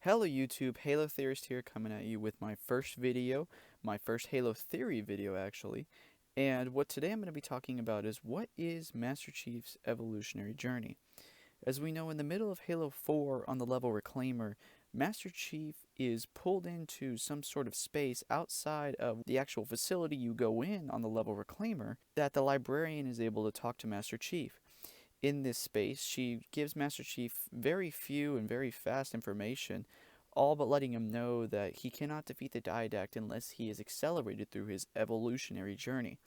Hello YouTube, Halo Theorist here coming at you with my first video, my first Halo Theory video actually. And what today I'm going to be talking about is what is Master Chief's evolutionary journey. As we know, in the middle of Halo 4 on the level Reclaimer, Master Chief is pulled into some sort of space outside of the actual facility you go in on the level Reclaimer that the librarian is able to talk to Master Chief. In this space, she gives Master Chief very few and very fast information, all but letting him know that he cannot defeat the Didact unless he is accelerated through his evolutionary journey.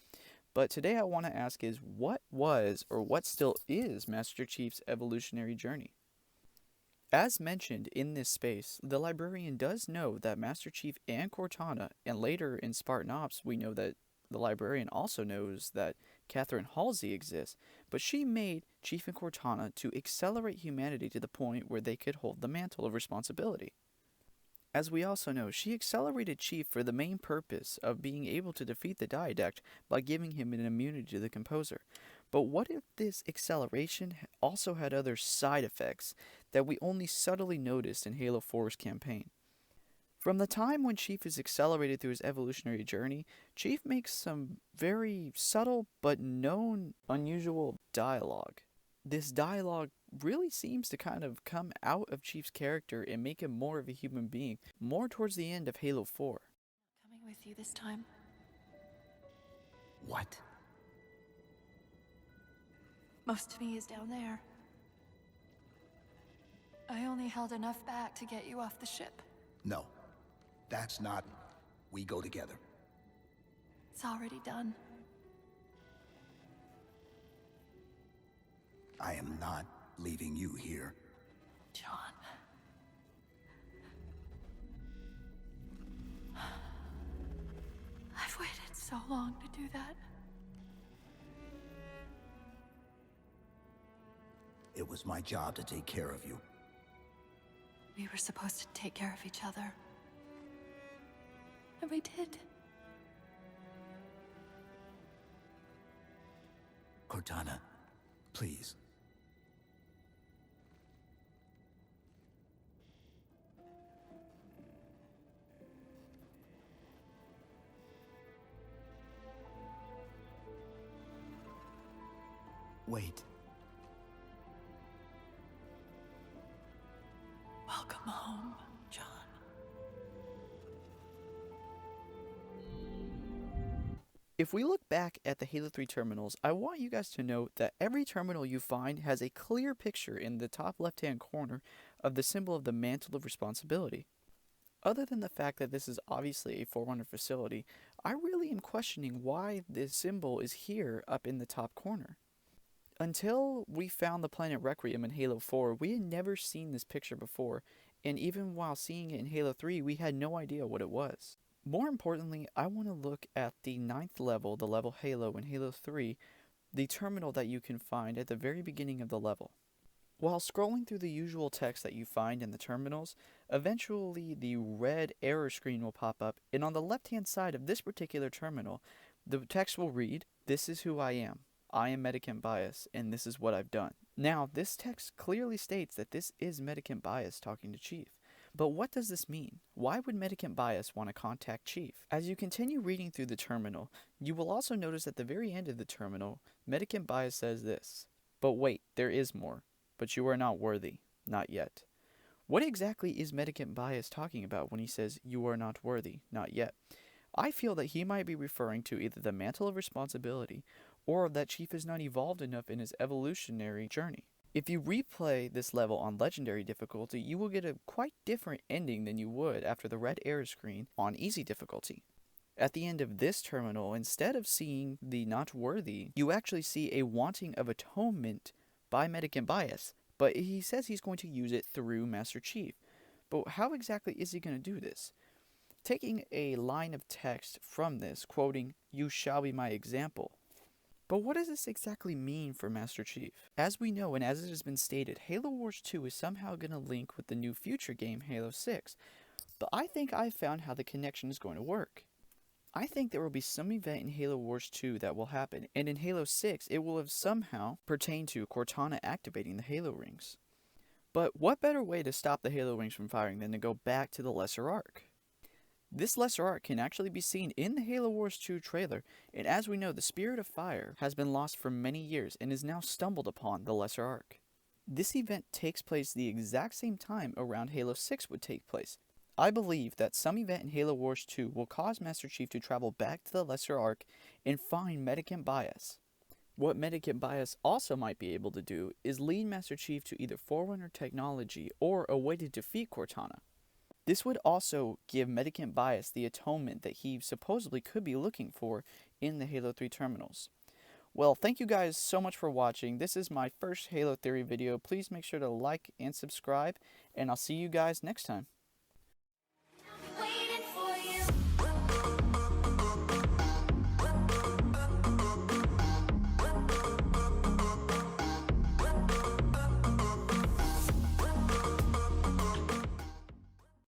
But today I want to ask is, what was, or what still is, Master Chief's evolutionary journey? As mentioned in this space, the librarian does know that Master Chief and Cortana, and later in Spartan Ops we know that the librarian also knows that Catherine Halsey exists, but she made Chief and Cortana to accelerate humanity to the point where they could hold the mantle of responsibility. As we also know, she accelerated Chief for the main purpose of being able to defeat the Didact by giving him an immunity to the Composer. But what if this acceleration also had other side effects that we only subtly noticed in Halo 4's campaign? From the time when Chief is accelerated through his evolutionary journey, Chief makes some very subtle but known unusual dialogue. This dialogue really seems to kind of come out of Chief's character and make him more of a human being, more towards the end of Halo 4. Coming with you this time. What? Most of me is down there. I only held enough back to get you off the ship. No. That's not... We go together. It's already done. I am not leaving you here. John. I've waited so long to do that. It was my job to take care of you. We were supposed to take care of each other. And we did. Cortana, please. Wait. Welcome home, John. If we look back at the Halo 3 terminals, I want you guys to note that every terminal you find has a clear picture in the top left-hand corner of the symbol of the Mantle of Responsibility. Other than the fact that this is obviously a Forerunner facility, I really am questioning why this symbol is here up in the top corner. Until we found the planet Requiem in Halo 4, we had never seen this picture before, and even while seeing it in Halo 3, we had no idea what it was. More importantly, I want to look at the 9th level, the level Halo in Halo 3, the terminal that you can find at the very beginning of the level. While scrolling through the usual text that you find in the terminals, eventually the red error screen will pop up, and on the left-hand side of this particular terminal, the text will read, "This is who I am. I am Medicant Bias, and this is what I've done." Now, this text clearly states that this is Medicant Bias talking to Chief. But what does this mean? Why would Medicant Bias want to contact Chief? As you continue reading through the terminal, you will also notice at the very end of the terminal, Medicant Bias says this, "But wait, there is more. But you are not worthy. Not yet." What exactly is Medicant Bias talking about when he says, "You are not worthy. Not yet"? I feel that he might be referring to either the Mantle of Responsibility or that Chief is not evolved enough in his evolutionary journey. If you replay this level on Legendary difficulty, you will get a quite different ending than you would after the red error screen on Easy difficulty. At the end of this terminal, instead of seeing the not worthy, you actually see a wanting of atonement by Medicant Bias, but he says he's going to use it through Master Chief. But how exactly is he going to do this? Taking a line of text from this, quoting, "You shall be my example." But what does this exactly mean for Master Chief? As we know, and as it has been stated, Halo Wars 2 is somehow going to link with the new future game Halo 6. But I think I've found how the connection is going to work. I think there will be some event in Halo Wars 2 that will happen, and in Halo 6 it will have somehow pertained to Cortana activating the Halo rings. But what better way to stop the Halo wings from firing than to go back to the Lesser Arc? This Lesser Arc can actually be seen in the Halo Wars 2 trailer, and as we know, the Spirit of Fire has been lost for many years and is now stumbled upon the Lesser Arc. This event takes place the exact same time around Halo 6 would take place. I believe that some event in Halo Wars 2 will cause Master Chief to travel back to the Lesser Arc and find Medikant Bias. What Medikant Bias also might be able to do is lead Master Chief to either Forerunner technology or a way to defeat Cortana. This would also give Medikant Bias the atonement that he supposedly could be looking for in the Halo 3 terminals. Well, thank you guys so much for watching. This is my first Halo Theory video. Please make sure to like and subscribe, and I'll see you guys next time.